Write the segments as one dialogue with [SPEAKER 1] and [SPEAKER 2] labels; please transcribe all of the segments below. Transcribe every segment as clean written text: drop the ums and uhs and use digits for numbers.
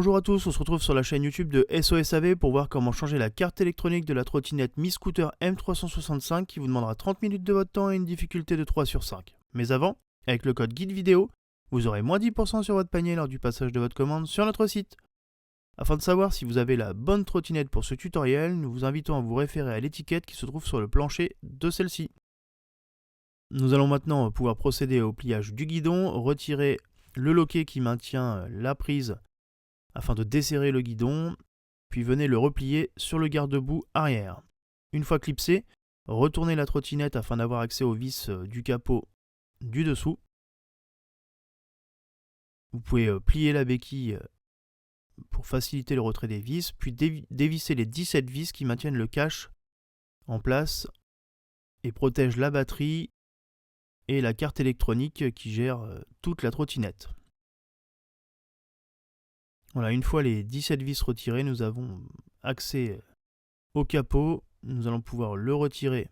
[SPEAKER 1] Bonjour à tous, on se retrouve sur la chaîne YouTube de SOSAV pour voir comment changer la carte électronique de la trottinette Mi Scooter M365 qui vous demandera 30 minutes de votre temps et une difficulté de 3 sur 5. Mais avant, avec le code guide vidéo, vous aurez moins 10% sur votre panier lors du passage de votre commande sur notre site. Afin de savoir si vous avez la bonne trottinette pour ce tutoriel, nous vous invitons à vous référer à l'étiquette qui se trouve sur le plancher de celle-ci. Nous allons maintenant pouvoir procéder au pliage du guidon, retirer le loquet qui maintient la prise afin de desserrer le guidon, puis venez le replier sur le garde-boue arrière. Une fois clipsé, retournez la trottinette afin d'avoir accès aux vis du capot du dessous. Vous pouvez plier la béquille pour faciliter le retrait des vis, puis dévisser les 17 vis qui maintiennent le cache en place et protègent la batterie et la carte électronique qui gère toute la trottinette. Voilà, une fois les 17 vis retirées, nous avons accès au capot. Nous allons pouvoir le retirer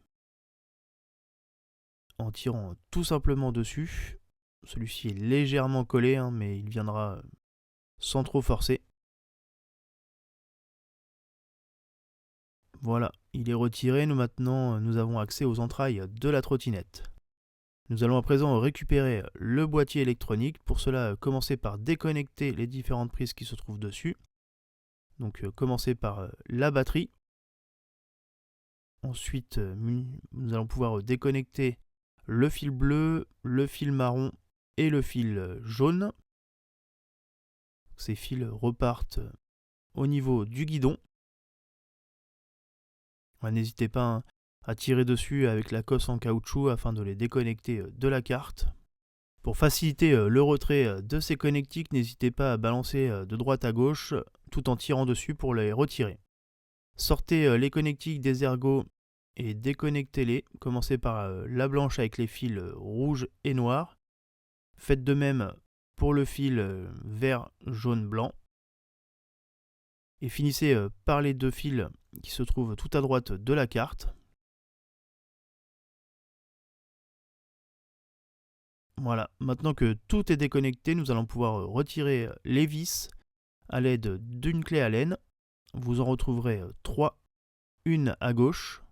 [SPEAKER 1] en tirant tout simplement dessus. Celui-ci est légèrement collé, mais il viendra sans trop forcer. Voilà, il est retiré. Maintenant, nous avons accès aux entrailles de la trottinette. Nous allons à présent récupérer le boîtier électronique. Pour cela, commencer par déconnecter les différentes prises qui se trouvent dessus. Donc, commencer par la batterie. Ensuite, nous allons pouvoir déconnecter le fil bleu, le fil marron et le fil jaune. Ces fils repartent au niveau du guidon. N'hésitez pas à tirer dessus avec la cosse en caoutchouc afin de les déconnecter de la carte. Pour faciliter le retrait de ces connectiques, n'hésitez pas à balancer de droite à gauche tout en tirant dessus pour les retirer. Sortez les connectiques des ergots et déconnectez-les. Commencez par la blanche avec les fils rouge et noir. Faites de même pour le fil vert, jaune, blanc. Et finissez par les deux fils qui se trouvent tout à droite de la carte. Voilà, maintenant que tout est déconnecté, nous allons pouvoir retirer les vis à l'aide d'une clé Allen. Vous en retrouverez 3, une à gauche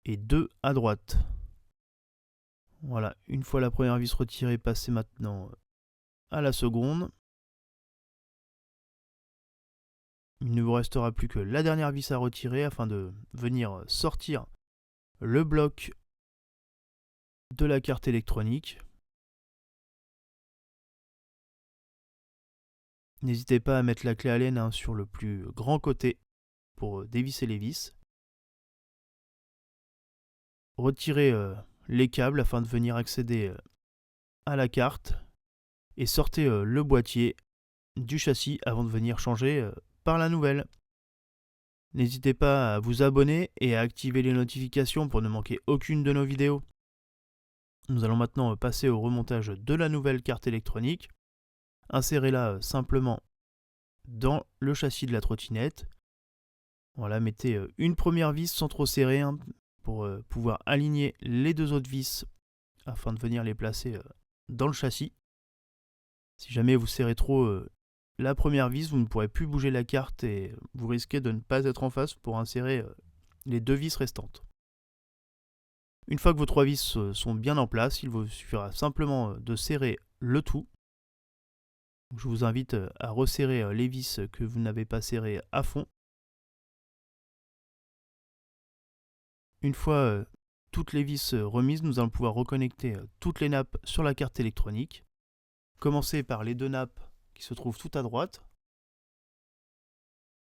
[SPEAKER 1] et 2 à droite. Voilà, une fois la première vis retirée, passez maintenant à la seconde. Il ne vous restera plus que la dernière vis à retirer afin de venir sortir le bloc de la carte électronique. N'hésitez pas à mettre la clé Allen sur le plus grand côté pour dévisser les vis. Retirez les câbles afin de venir accéder à la carte et sortez le boîtier du châssis avant de venir changer par la nouvelle. N'hésitez pas à vous abonner et à activer les notifications pour ne manquer aucune de nos vidéos. Nous allons maintenant passer au remontage de la nouvelle carte électronique. Insérez-la simplement dans le châssis de la trottinette. Voilà, mettez une première vis sans trop serrer pour pouvoir aligner les deux autres vis afin de venir les placer dans le châssis. Si jamais vous serrez trop la première vis, vous ne pourrez plus bouger la carte et vous risquez de ne pas être en face pour insérer les deux vis restantes. Une fois que vos 3 vis sont bien en place, il vous suffira simplement de serrer le tout. Je vous invite à resserrer les vis que vous n'avez pas serrées à fond. Une fois toutes les vis remises, nous allons pouvoir reconnecter toutes les nappes sur la carte électronique. Commencez par les 2 nappes qui se trouvent tout à droite.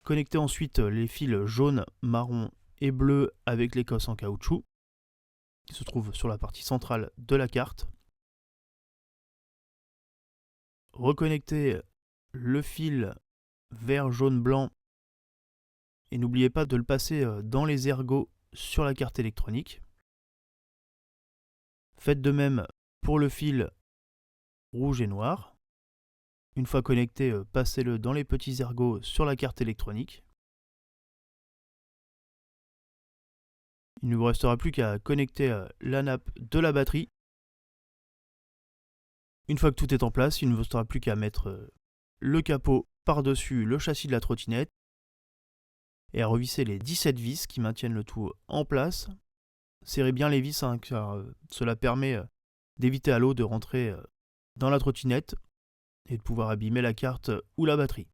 [SPEAKER 1] Connectez ensuite les fils jaune, marron et bleu avec les cosses en caoutchouc qui se trouvent sur la partie centrale de la carte. Reconnectez le fil vert, jaune, blanc et n'oubliez pas de le passer dans les ergots sur la carte électronique. Faites de même pour le fil rouge et noir. Une fois connecté, passez-le dans les petits ergots sur la carte électronique. Il ne vous restera plus qu'à connecter la nappe de la batterie. Une fois que tout est en place, il ne vous restera plus qu'à mettre le capot par-dessus le châssis de la trottinette et à revisser les 17 vis qui maintiennent le tout en place. Serrez bien les vis, car cela permet d'éviter à l'eau de rentrer dans la trottinette et de pouvoir abîmer la carte ou la batterie.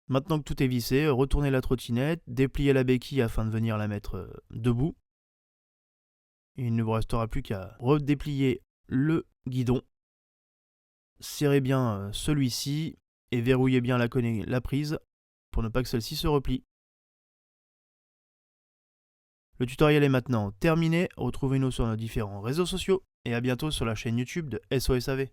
[SPEAKER 1] Maintenant que tout est vissé, retournez la trottinette, dépliez la béquille afin de venir la mettre debout. Et il ne vous restera plus qu'à redéplier le guidon. Serrez bien celui-ci et verrouillez bien la prise pour ne pas que celle-ci se replie. Le tutoriel est maintenant terminé. Retrouvez-nous sur nos différents réseaux sociaux et à bientôt sur la chaîne YouTube de SOSAV.